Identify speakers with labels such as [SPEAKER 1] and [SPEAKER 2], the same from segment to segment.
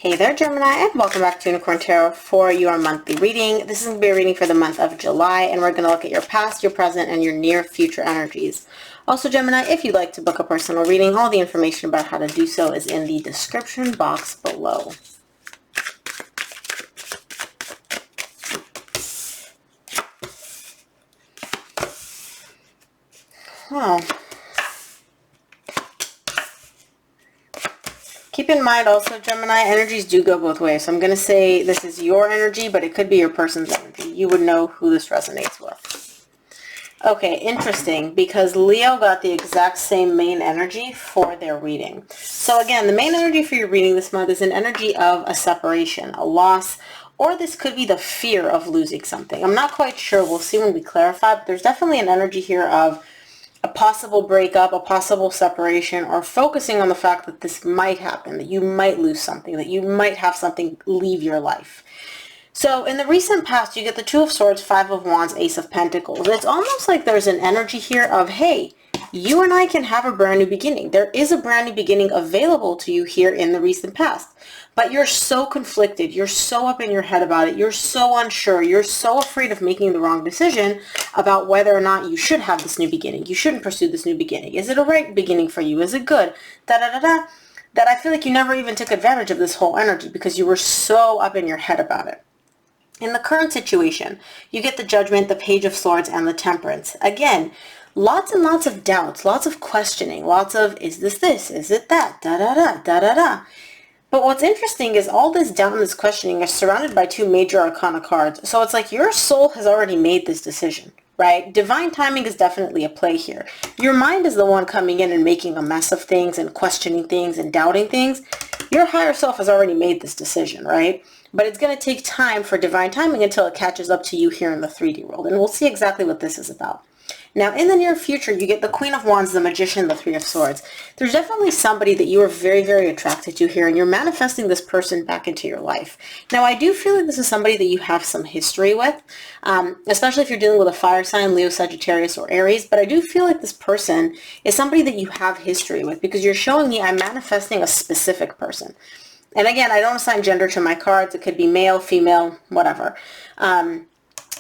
[SPEAKER 1] Hey there, Gemini, and welcome back to Unicorn Tarot for your monthly reading. This is going to be a reading for the month of July, and we're going to look at your past, your present, and your near future energies. Also, Gemini, if you'd like to book a personal reading, all the information about how to do so is in the description box below. Oh. Keep in mind also, Gemini, energies do go both ways. So I'm going to say this is your energy, but it could be your person's energy. You would know who this resonates with. Okay, interesting, because Leo got the exact same main energy for their reading. So again, the main energy for your reading this month is an energy of a separation, a loss, or this could be the fear of losing something. I'm not quite sure. We'll see when we clarify, but there's definitely an energy here of a possible breakup, a possible separation, or focusing on the fact that this might happen, that you might lose something, that you might have something leave your life. So in the recent past, you get the Two of Swords, Five of Wands, Ace of Pentacles. It's almost like there's an energy here of, hey, you and I can have a brand new beginning. There is a brand new beginning available to you here in the recent past. But you're so conflicted. You're so up in your head about it. You're so unsure. You're so afraid of making the wrong decision about whether or not you should have this new beginning. You shouldn't pursue this new beginning. Is it a right beginning for you? Is it good? Da-da-da-da. That I feel like you never even took advantage of this whole energy because you were so up in your head about it. In the current situation, you get the Judgment, the Page of Swords, and the Temperance. Again, lots and lots of doubts, lots of questioning, lots of, is this this? Is it that? Da-da-da, da-da-da. But what's interesting is all this doubt and this questioning are surrounded by two major arcana cards. So it's like your soul has already made this decision, right? Divine timing is definitely a play here. Your mind is the one coming in and making a mess of things and questioning things and doubting things. Your higher self has already made this decision, right? But it's going to take time for divine timing until it catches up to you here in the 3D world. And we'll see exactly what this is about. Now, in the near future, you get the Queen of Wands, the Magician, the Three of Swords. There's definitely somebody that you are very, very attracted to here, and you're manifesting this person back into your life. Now, I do feel like this is somebody that you have some history with, especially if you're dealing with a fire sign, Leo, Sagittarius, or Aries. But I do feel like this person is somebody that you have history with because you're showing me I'm manifesting a specific person. And again, I don't assign gender to my cards. It could be male, female, whatever.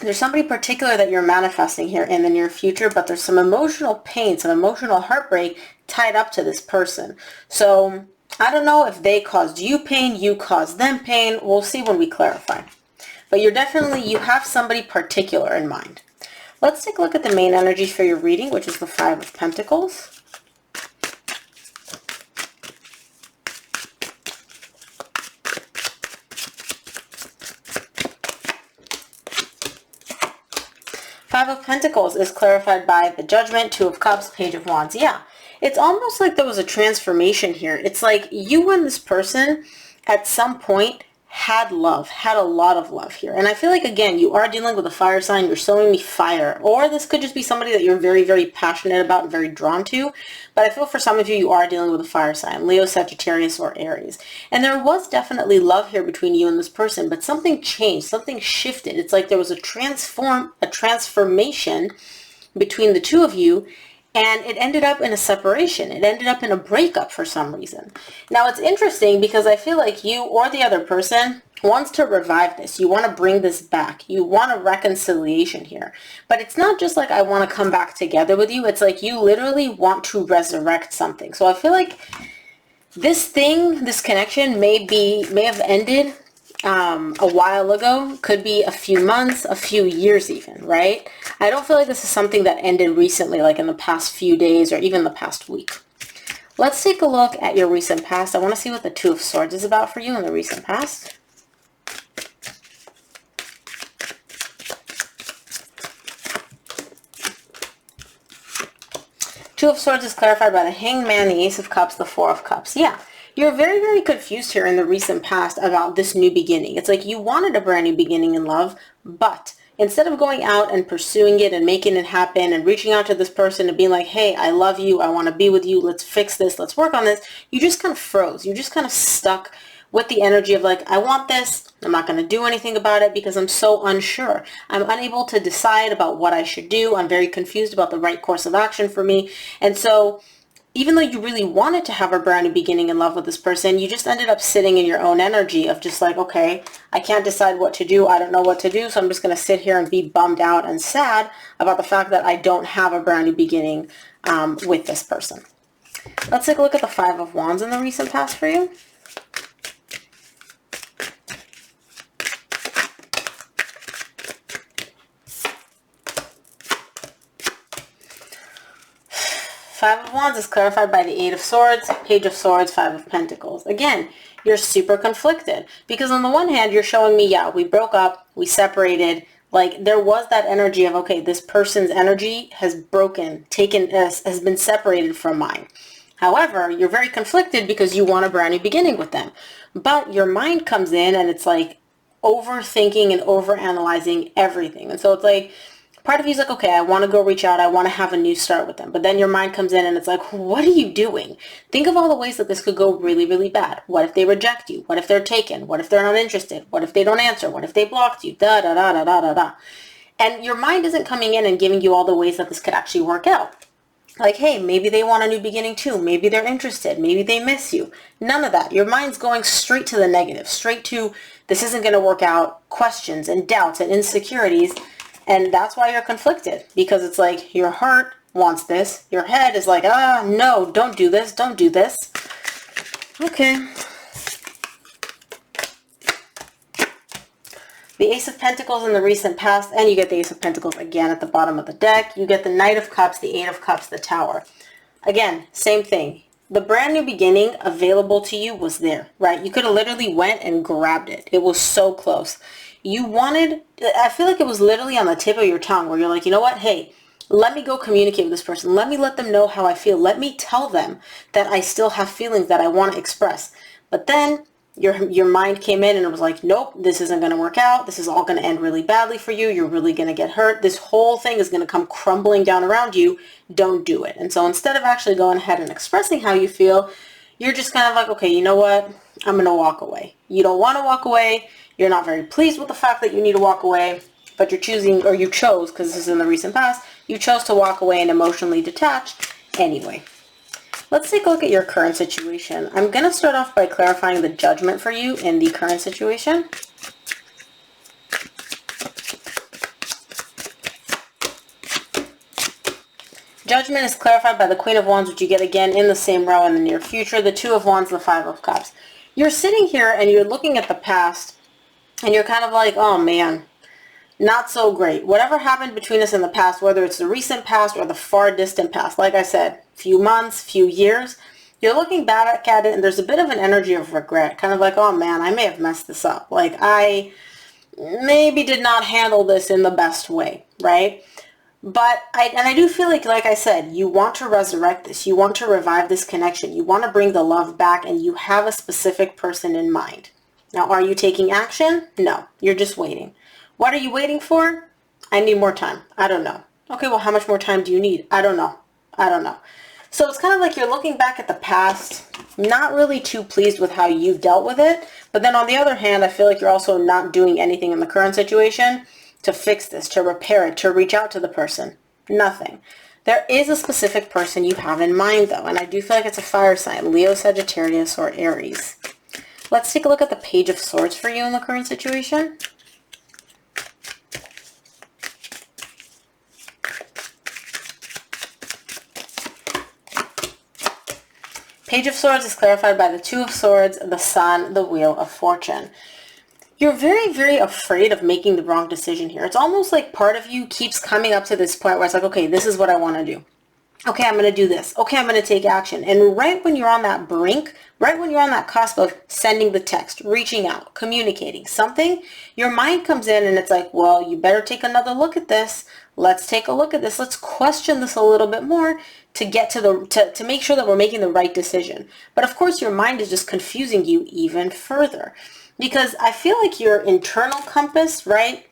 [SPEAKER 1] There's somebody particular that you're manifesting here in the near future, but there's some emotional pain, some emotional heartbreak tied up to this person. So I don't know if they caused you pain, you caused them pain. We'll see when we clarify. But you have somebody particular in mind. Let's take a look at the main energy for your reading, which is the Five of Pentacles. Five of Pentacles is clarified by the Judgment, Two of Cups, Page of Wands. Yeah, it's almost like there was a transformation here. It's like you and this person at some point had love, had a lot of love here. And I feel like, again, you are dealing with a fire sign. You're showing me fire. Or this could just be somebody that you're very, very passionate about and very drawn to. But I feel for some of you, you are dealing with a fire sign, Leo, Sagittarius, or Aries. And there was definitely love here between you and this person, but something changed, something shifted. It's like there was a transformation between the two of you, and it ended up in a separation. It ended up in a breakup for some reason. Now, it's interesting because I feel like you or the other person wants to revive this. You want to bring this back. You want a reconciliation here. But it's not just like I want to come back together with you. It's like you literally want to resurrect something. So I feel like this connection may have ended a while ago, could be a few months, a few years even, right? I don't feel like this is something that ended recently, like in the past few days or even the past week. Let's take a look at your recent past. I want to see what the Two of Swords is about for you in the recent past. Two of Swords is clarified by the Hanged Man, the Ace of Cups, the Four of Cups. Yeah. You're very, very confused here in the recent past about this new beginning. It's like you wanted a brand new beginning in love, but instead of going out and pursuing it and making it happen and reaching out to this person and being like, hey, I love you, I want to be with you, let's fix this, let's work on this, you just kind of froze. You just kind of stuck with the energy of like, I want this, I'm not going to do anything about it because I'm so unsure. I'm unable to decide about what I should do. I'm very confused about the right course of action for me. And so even though you really wanted to have a brand new beginning in love with this person, you just ended up sitting in your own energy of just like, okay, I can't decide what to do. I don't know what to do. So I'm just going to sit here and be bummed out and sad about the fact that I don't have a brand new beginning with this person. Let's take a look at the Five of Wands in the recent past for you. Five of Wands is clarified by the Eight of Swords, Page of Swords, Five of Pentacles. Again, you're super conflicted because on the one hand, you're showing me, yeah, we broke up, we separated. Like there was that energy of, okay, this person's energy has broken, has been separated from mine. However, you're very conflicted because you want a brand new beginning with them. But your mind comes in and it's like overthinking and overanalyzing everything. And so it's like, part of you is like, okay, I want to go reach out. I want to have a new start with them. But then your mind comes in and it's like, what are you doing? Think of all the ways that this could go really, really bad. What if they reject you? What if they're taken? What if they're not interested? What if they don't answer? What if they blocked you? Da, da, da, da, da, da, da. And your mind isn't coming in and giving you all the ways that this could actually work out. Like, hey, maybe they want a new beginning too. Maybe they're interested. Maybe they miss you. None of that. Your mind's going straight to the negative, straight to this isn't going to work out, questions and doubts and insecurities. And that's why you're conflicted, because it's like your heart wants this. Your head is like, no, don't do this. Don't do this. Okay. The Ace of Pentacles in the recent past, and you get the Ace of Pentacles again at the bottom of the deck. You get the Knight of Cups, the Eight of Cups, the Tower. Again, same thing. The brand new beginning available to you was there, right? You could have literally went and grabbed it. It was so close. You wanted, I feel like it was literally on the tip of your tongue where you're like, you know what? Hey, let me go communicate with this person. Let me let them know how I feel. Let me tell them that I still have feelings that I want to express. But then your mind came in and it was like, nope, this isn't going to work out. This is all going to end really badly for you. You're really going to get hurt. This whole thing is going to come crumbling down around you. Don't do it. And so instead of actually going ahead and expressing how you feel, you're just kind of like, okay, you know what? I'm going to walk away. You don't want to walk away. You're not very pleased with the fact that you need to walk away, but you're choosing, or you chose, because this is in the recent past, you chose to walk away and emotionally detach anyway. Let's take a look at your current situation. I'm going to start off by clarifying the Judgment for you in the current situation. Judgment is clarified by the Queen of Wands, which you get again in the same row in the near future. The Two of Wands, the Five of Cups. You're sitting here and you're looking at the past and you're kind of like, oh man, not so great. Whatever happened between us in the past, whether it's the recent past or the far distant past, like I said, few months, few years, you're looking back at it and there's a bit of an energy of regret. Kind of like, oh man, I may have messed this up. Like I maybe did not handle this in the best way, right? But I do feel like I said, you want to resurrect this. You want to revive this connection. You want to bring the love back and you have a specific person in mind. Now, are you taking action? No, you're just waiting. What are you waiting for? I need more time. I don't know. Okay, well, how much more time do you need? I don't know. I don't know. So it's kind of like you're looking back at the past, not really too pleased with how you dealt with it. But then on the other hand, I feel like you're also not doing anything in the current situation to fix this, to repair it, to reach out to the person. Nothing. There is a specific person you have in mind, though, and I do feel like it's a fire sign, Leo, Sagittarius, or Aries. Let's take a look at the Page of Swords for you in the current situation. Page of Swords is clarified by the Two of Swords, the Sun, the Wheel of Fortune. You're very, very afraid of making the wrong decision here. It's almost like part of you keeps coming up to this point where it's like, okay, this is what I want to do. Okay, I'm going to do this. Okay, I'm going to take action. And right when you're on that brink, right when you're on that cusp of sending the text, reaching out, communicating something, your mind comes in and it's like, well, you better take another look at this. Let's take a look at this. Let's question this a little bit more to get to make sure that we're making the right decision. But of course, your mind is just confusing you even further. Because I feel like your internal compass, right,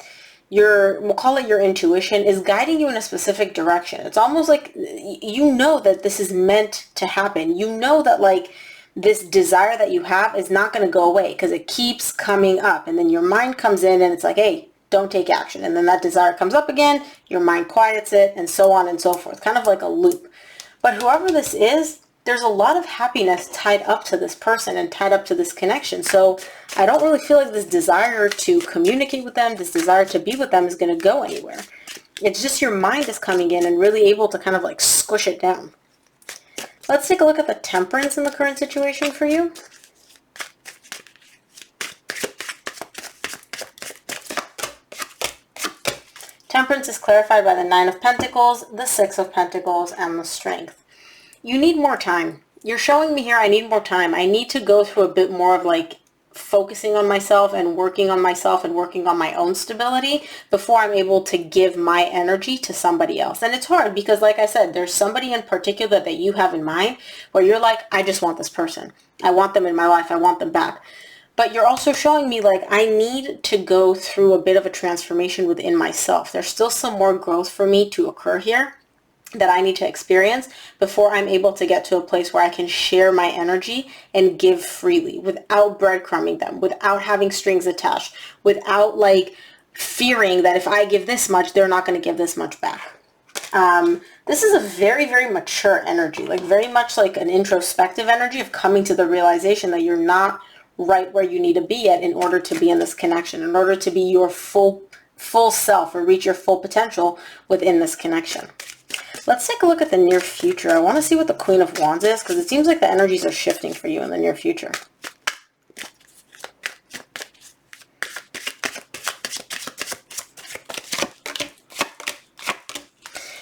[SPEAKER 1] we'll call it your intuition, is guiding you in a specific direction. It's almost like you know that this is meant to happen. You know that like this desire that you have is not going to go away because it keeps coming up. And then your mind comes in and it's like, hey, don't take action. And then that desire comes up again, your mind quiets it, and so on and so forth. Kind of like a loop. But whoever this is, there's a lot of happiness tied up to this person and tied up to this connection. So I don't really feel like this desire to communicate with them, this desire to be with them is going to go anywhere. It's just your mind is coming in and really able to kind of like squish it down. Let's take a look at the temperance in the current situation for you. Temperance is clarified by the Nine of Pentacles, the Six of Pentacles, and the Strength. You need more time. You're showing me here I need more time. I need to go through a bit more of like focusing on myself and working on myself and working on my own stability before I'm able to give my energy to somebody else. And it's hard because, like I said, there's somebody in particular that you have in mind where you're like, I just want this person. I want them in my life. I want them back. But you're also showing me like I need to go through a bit of a transformation within myself. There's still some more growth for me to occur here that I need to experience before I'm able to get to a place where I can share my energy and give freely without breadcrumbing them, without having strings attached, without like fearing that if I give this much, they're not going to give this much back. This is a very, very mature energy, like very much like an introspective energy of coming to the realization that you're not right where you need to be at in order to be in this connection, in order to be your full self or reach your full potential within this connection. Let's take a look at the near future. I want to see what the Queen of Wands is because it seems like the energies are shifting for you in the near future.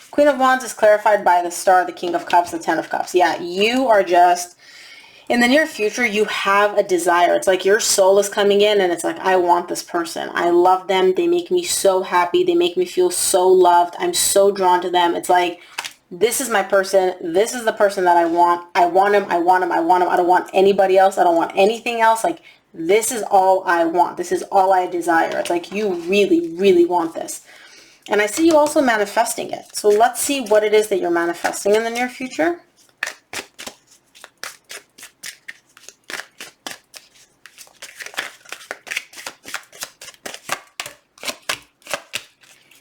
[SPEAKER 1] Queen of Wands is clarified by the Star, the King of Cups, the Ten of Cups. Yeah, you are just, in the near future, you have a desire. It's like your soul is coming in and it's like, I want this person. I love them. They make me so happy. They make me feel so loved. I'm so drawn to them. It's like, this is my person. This is the person that I want. I want him. I want him. I want him. I don't want anybody else. I don't want anything else. Like, this is all I want. This is all I desire. It's like you really, really want this. And I see you also manifesting it. So let's see what it is that you're manifesting in the near future.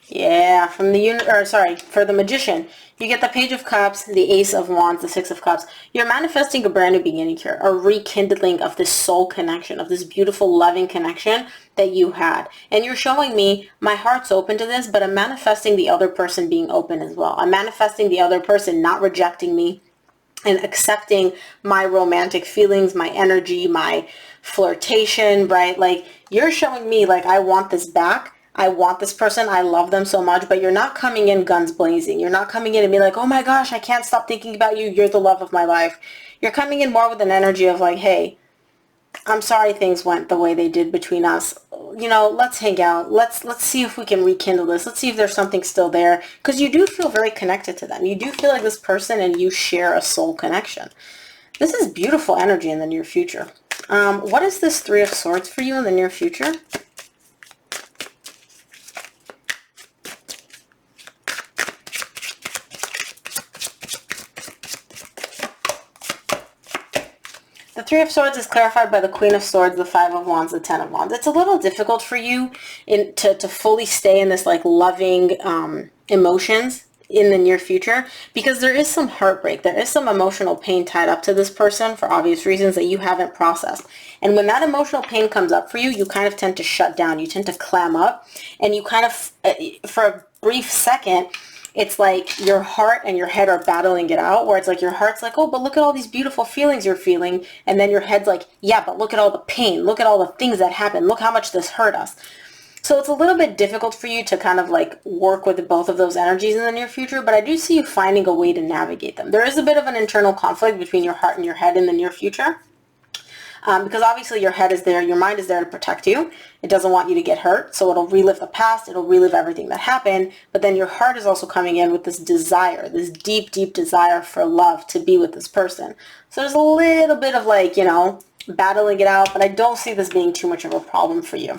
[SPEAKER 1] Yeah, for the Magician, you get the Page of Cups, the Ace of Wands, the Six of Cups. You're manifesting a brand new beginning here, a rekindling of this soul connection, of this beautiful, loving connection that you had. And you're showing me, my heart's open to this, but I'm manifesting the other person being open as well. I'm manifesting the other person not rejecting me and accepting my romantic feelings, my energy, my flirtation, right? Like, you're showing me, like, I want this back. I want this person. I love them so much, but you're not coming in guns blazing. You're not coming in and being like, oh my gosh, I can't stop thinking about you. You're the love of my life. You're coming in more with an energy of like, hey, I'm sorry things went the way they did between us. You know, let's hang out. Let's see if we can rekindle this. Let's see if there's something still there. Because you do feel very connected to them. You do feel like this person and you share a soul connection. This is beautiful energy in the near future. What is this Three of Swords for you in the near future? The Three of Swords is clarified by the Queen of Swords, the Five of Wands, the Ten of Wands. It's a little difficult for you to fully stay in this like loving emotions in the near future because there is some heartbreak. There is some emotional pain tied up to this person for obvious reasons that you haven't processed. And when that emotional pain comes up for you, you kind of tend to shut down. You tend to clam up and you kind of, for a brief second, it's like your heart and your head are battling it out, where it's like your heart's like, oh, but look at all these beautiful feelings you're feeling. And then your head's like, yeah, but look at all the pain. Look at all the things that happened. Look how much this hurt us. So it's a little bit difficult for you to kind of like work with both of those energies in the near future, but I do see you finding a way to navigate them. There is a bit of an internal conflict between your heart and your head in the near future. Because obviously your head is there, your mind is there to protect you. It doesn't want you to get hurt, so it'll relive the past, it'll relive everything that happened, but then your heart is also coming in with this desire, this deep, deep desire for love, to be with this person. So there's a little bit of like, you know, battling it out, but I don't see this being too much of a problem for you.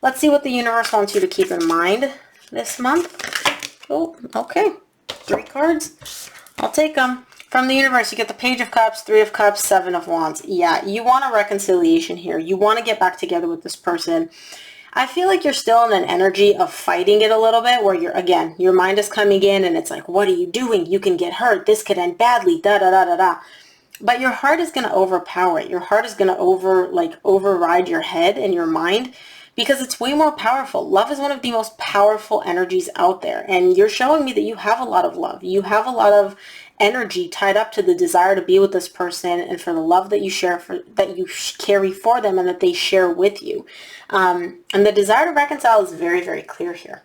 [SPEAKER 1] Let's see what the universe wants you to keep in mind this month. Oh, okay. 3 cards. I'll take them. From the universe, you get the Page of Cups, Three of Cups, Seven of Wands. Yeah, you want a reconciliation here. You want to get back together with this person. I feel like you're still in an energy of fighting it a little bit where you're, again, your mind is coming in and it's like, what are you doing? You can get hurt. This could end badly, da da da da da. But your heart is going to overpower it. Your heart is going to override your head and your mind because it's way more powerful. Love is one of the most powerful energies out there. And you're showing me that you have a lot of love. You have a lot of energy tied up to the desire to be with this person and for the love that you share, that you carry for them and that they share with you. And the desire to reconcile is very, very clear here.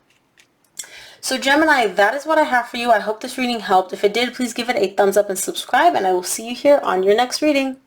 [SPEAKER 1] So Gemini, that is what I have for you. I hope this reading helped. If it did, please give it a thumbs up and subscribe, and I will see you here on your next reading.